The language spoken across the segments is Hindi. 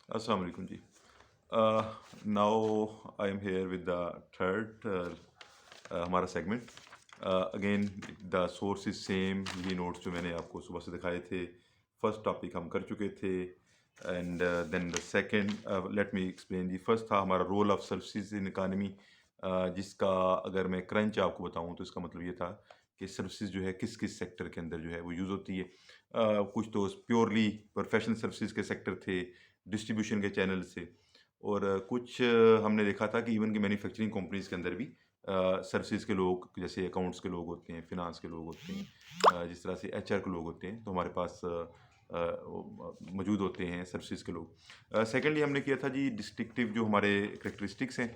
Assalamu alaikum ji. Now I am here with the third हमारा segment. Again the source is same. ये नोट्स जो मैंने आपको सुबह से दिखाए थे, फर्स्ट टॉपिक हम कर चुके थे. And then the second, let me explain. जी फर्स्ट था हमारा role of services in economy, जिसका अगर मैं क्रंच आपको बताऊं तो इसका मतलब ये था कि सर्विसेज जो है किस किस सेक्टर के अंदर जो है वो यूज़ होती है. कुछ तो प्योरली प्रोफेशनल सर्विसेज के सेक्टर थे, डिस्ट्रीब्यूशन के चैनल से, और कुछ हमने देखा था कि इवन कि मैन्युफैक्चरिंग कंपनीज के अंदर भी सर्विसेज के लोग, जैसे अकाउंट्स के लोग होते हैं, फिनांस के लोग होते हैं, जिस तरह से एचआर के लोग होते हैं, तो हमारे पास मौजूद होते हैं सर्विसेज के लोग. सेकेंडली हमने किया था जी डिस्ट्रिक्टिव जो हमारे करेक्टरिस्टिक्स हैं.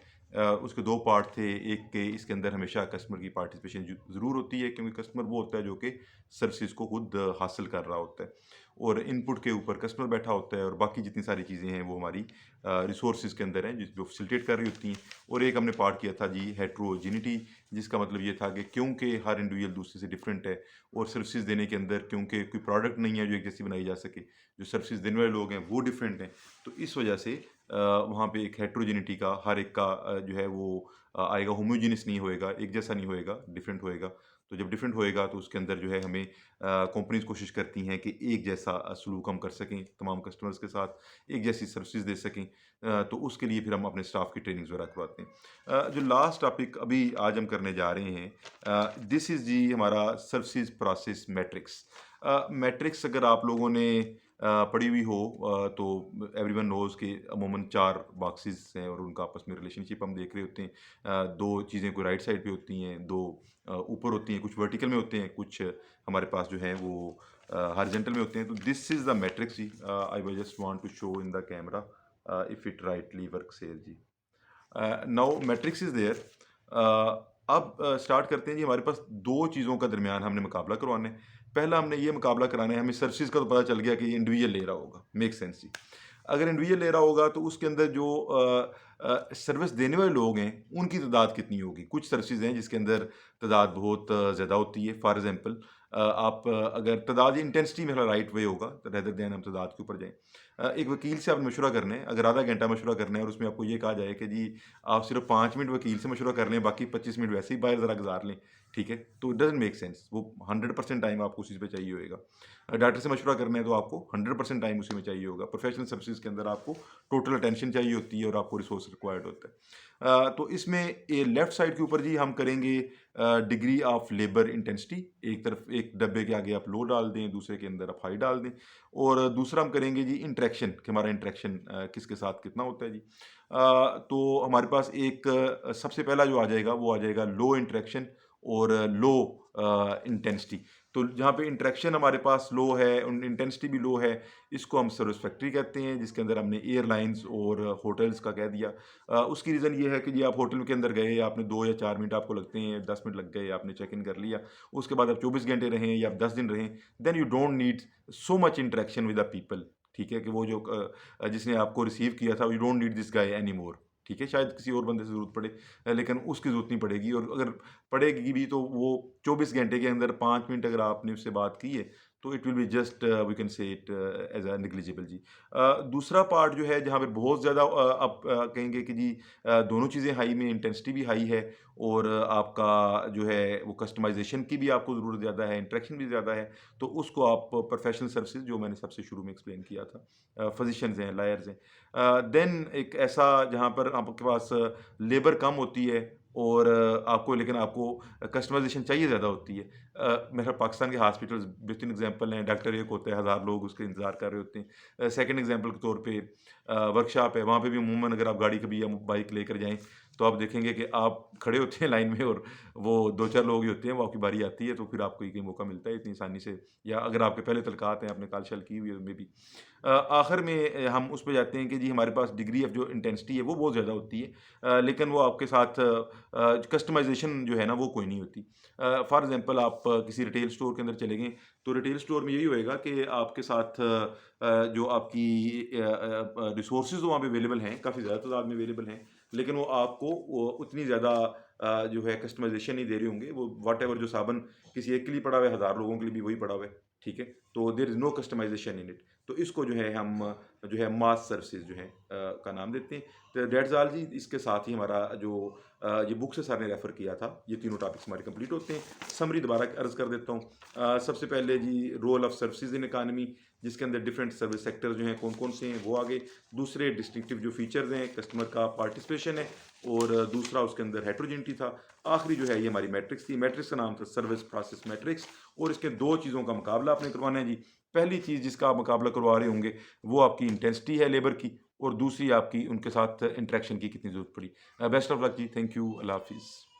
उसके दो पार्ट थे. एक के इसके अंदर हमेशा कस्टमर की पार्टिसिपेशन ज़रूर होती है, क्योंकि कस्टमर वो होता है जो कि सर्विसेज को खुद हासिल कर रहा होता है, और इनपुट के ऊपर कस्टमर बैठा होता है, और बाकी जितनी सारी चीज़ें हैं वो हमारी रिसोर्सेज के अंदर हैं जो फैसिलिटेट कर रही होती हैं. और एक हमने पार्ट किया था जी हेट्रोजिनिटी, जिसका मतलब ये था कि क्योंकि हर इंडिविजुअल दूसरे से डिफरेंट है, और सर्विसेज देने के अंदर क्योंकि कोई प्रोडक्ट नहीं है जो एक जैसी बनाई जा सके, जो सर्विसेज देने वाले लोग हैं वो डिफरेंट हैं, तो इस वजह से वहाँ पे एक हेट्रोजिनिटी का, हर एक का जो है वो आएगा, होमोजीनियस नहीं होएगा, एक जैसा नहीं होएगा, डिफरेंट होएगा. तो जब डिफरेंट होएगा तो उसके अंदर जो है हमें कंपनीज कोशिश करती हैं कि एक जैसा सलूक हम कर सकें तमाम कस्टमर्स के साथ, एक जैसी सर्विसेज दे सकें. तो उसके लिए फिर हम अपने स्टाफ की ट्रेनिंग्स वगैरह करवाते हैं. जो लास्ट टॉपिक अभी आज हम करने जा रहे हैं, दिस इज़ जी हमारा सर्विसेज प्रोसेस मैट्रिक्स. मैट्रिक्स अगर आप लोगों ने पढ़ी हुई हो, तो एवरीवन नोज़ कि अमूमन 4 बॉक्सेस हैं और उनका आपस में रिलेशनशिप हम देख रहे होते हैं. 2 चीज़ें कोई राइट साइड पे होती हैं, 2 ऊपर होती हैं, कुछ वर्टिकल में होते हैं, कुछ हमारे पास जो है वो हॉरिजॉन्टल में होते हैं. तो दिस इज़ द मैट्रिक्स जी. I will just want to show in the camera if it rightly works here जी. Now matrix is there. अब स्टार्ट करते हैं जी. हमारे पास 2 चीज़ों का दरमियान हमने मुकाबला करवाना है. पहला हमने ये मुकाबला कराना है, हमें सर्विसेज का तो पता चल गया कि ये इंडिविजुअल ले रहा होगा, मेक सेंस जी. अगर इंडिविजुअल ले रहा होगा तो उसके अंदर जो सर्विस देने वाले लोग हैं उनकी तादाद कितनी होगी. कुछ सर्विसेज हैं जिसके अंदर तादाद बहुत ज़्यादा होती है. फॉर एग्जांपल आप अगर तादाद इंटेंसिटी में राइट वे होगा रेदर देन हम तादाद के ऊपर जाएँ. एक वकील से आपने मशवरा करना है, अगर आधा घंटा मशवरा करना है और उसमें आपको ये कहा जाए कि जी आप सिर्फ 5 मिनट वकील से मशवरा कर लें, बाकी 25 मिनट वैसे ही बाहर ज़रा गुजार लें, ठीक है, तो इट डजंट मेक सेंस. वो 100% टाइम आपको उसी पे चाहिए होएगा. डॉक्टर से मशवरा करना है तो आपको 100% टाइम उसी में चाहिए होगा. प्रोफेशनल सर्विसेज के अंदर आपको टोटल अटेंशन चाहिए होती है और आपको रिसोर्स रिक्वायर्ड होता है. तो इसमें ये लेफ्ट साइड के ऊपर जी हम करेंगे डिग्री ऑफ लेबर इंटेंसिटी. एक तरफ एक डब्बे के आगे आप लो डाल दें, दूसरे के अंदर आप हाई डाल दें, और दूसरा हम करेंगे जी इंटरेक्शन, कि हमारा इंटरेक्शन किसके साथ कितना होता है जी. तो हमारे पास एक सबसे पहला जो आ जाएगा वो आ जाएगा लो इंटरेक्शन और लो इंटेंसिटी. तो जहाँ पे इंटरेक्शन हमारे पास लो है, इंटेंसिटी भी लो है, इसको हम सर्विस फैक्ट्री कहते हैं, जिसके अंदर हमने एयरलाइंस और होटल्स का कह दिया. उसकी रीज़न ये है कि जी आप होटल के अंदर गए, आपने 2 या 4 मिनट आपको लगते हैं, 10 मिनट लग गए, आपने चेक इन कर लिया, उसके बाद आप 24 घंटे रहें या आप 10 दिन रहें, then you don't need so much interaction with the people. ठीक है, कि वो जो जिसने आपको रिसीव किया था, you don't need this guy any more. ठीक है, शायद किसी और बंदे से ज़रूरत पड़े, लेकिन उसकी ज़रूरत नहीं पड़ेगी. और अगर पड़ेगी भी तो वो 24 घंटे के अंदर 5 मिनट अगर आपने उससे बात की है तो it will be just we can say it as a negligible जी. दूसरा पार्ट जो है जहाँ पे बहुत ज़्यादा आप कहेंगे कि जी दोनों चीज़ें हाई में, इंटेंसिटी भी हाई है और आपका जो है वो कस्टमाइजेशन की भी आपको ज़रूरत ज़्यादा है, इंटरेक्शन भी ज़्यादा है, तो उसको आप प्रोफेशनल सर्विसेज, जो मैंने सबसे शुरू में एक्सप्लेन किया था, फिजिशियंस हैं, लायर्स हैं. देन एक ऐसा जहाँ पर आपके पास लेबर कम होती है और आपको, लेकिन आपको कस्टमाइजेशन चाहिए ज़्यादा होती है. मेरा पाकिस्तान के हॉस्पिटल्स बेहतरीन एग्जांपल हैं. डॉक्टर एक होता है, 1000 लोग उसके इंतज़ार कर रहे होते हैं. सेकंड एग्जांपल के तौर पे वर्कशॉप है, वहाँ पे भी अमूमन अगर आप गाड़ी कभी या बाइक लेकर जाएँ तो आप देखेंगे कि आप खड़े होते हैं लाइन में और वो 2-4 लोग ही होते हैं, वो आपकी बारी आती है तो फिर आपको एक ही मौका मिलता है इतनी आसानी से, या अगर आपके पहले तलक़ात हैं, आपने काल-शाल की हुई है मे बी. आखिर में हम उस पे जाते हैं कि जी हमारे पास डिग्री ऑफ जो इंटेंसिटी है वो बहुत ज़्यादा होती है, लेकिन वो आपके साथ कस्टमाइजेशन जो है ना वो कोई नहीं होती. फॉर एग्जांपल आप किसी रिटेल स्टोर के अंदर चले गए, तो रिटेल स्टोर में यही होएगा कि आपके साथ जो आपकी रिसोर्सेज वहाँ पे अवेलेबल हैं, काफ़ी ज़्यादा तादाद में अवेलेबल हैं, लेकिन वो आपको वो उतनी ज़्यादा जो है कस्टमाइजेशन नहीं दे रहे होंगे. वो व्हाटएवर जो साबुन किसी एक के लिए पड़ा हुआ है, 1000 लोगों के लिए भी वही पड़ा हुआ है, ठीक है, तो there is no customisation in it. तो इसको जो है हम जो है मास सर्विसेज जो है का नाम देते हैं। तो डेट्स ऑल जी, इसके साथ ही हमारा जो ये बुक से सर ने रेफ़र किया था, ये तीनों टॉपिक्स हमारे कंप्लीट होते हैं। समरी दोबारा अर्ज़ कर देता हूँ। सबसे पहले जी role of services in economy, जिसके अंदर डिफरेंट सर्विस सेक्टर जो हैं कौन कौन से हैं वो आगे। दूसरे डिस्टिंक्टिव जो फीचर्स हैं, कस्टमर का पार्टिसिपेशन है, और दूसरा उसके अंदर हेट्रोजेनिटी था। आखिरी जो है ये हमारी मैट्रिक्स थी। मैट्रिक्स का नाम था सर्विस प्रोसेस मैट्रिक्स, और इसके दो चीज़ों का मुकाबला आपने करवाना है जी। पहली चीज़ जिसका आप मुकाबला करवा रहे होंगे वो आपकी इंटेंसिटी है लेबर की, और दूसरी आपकी उनके साथ इंटरेक्शन की कितनी ज़रूरत पड़ी। बेस्ट ऑफ लक जी, थैंक यू, अल्लाह हाफिज़।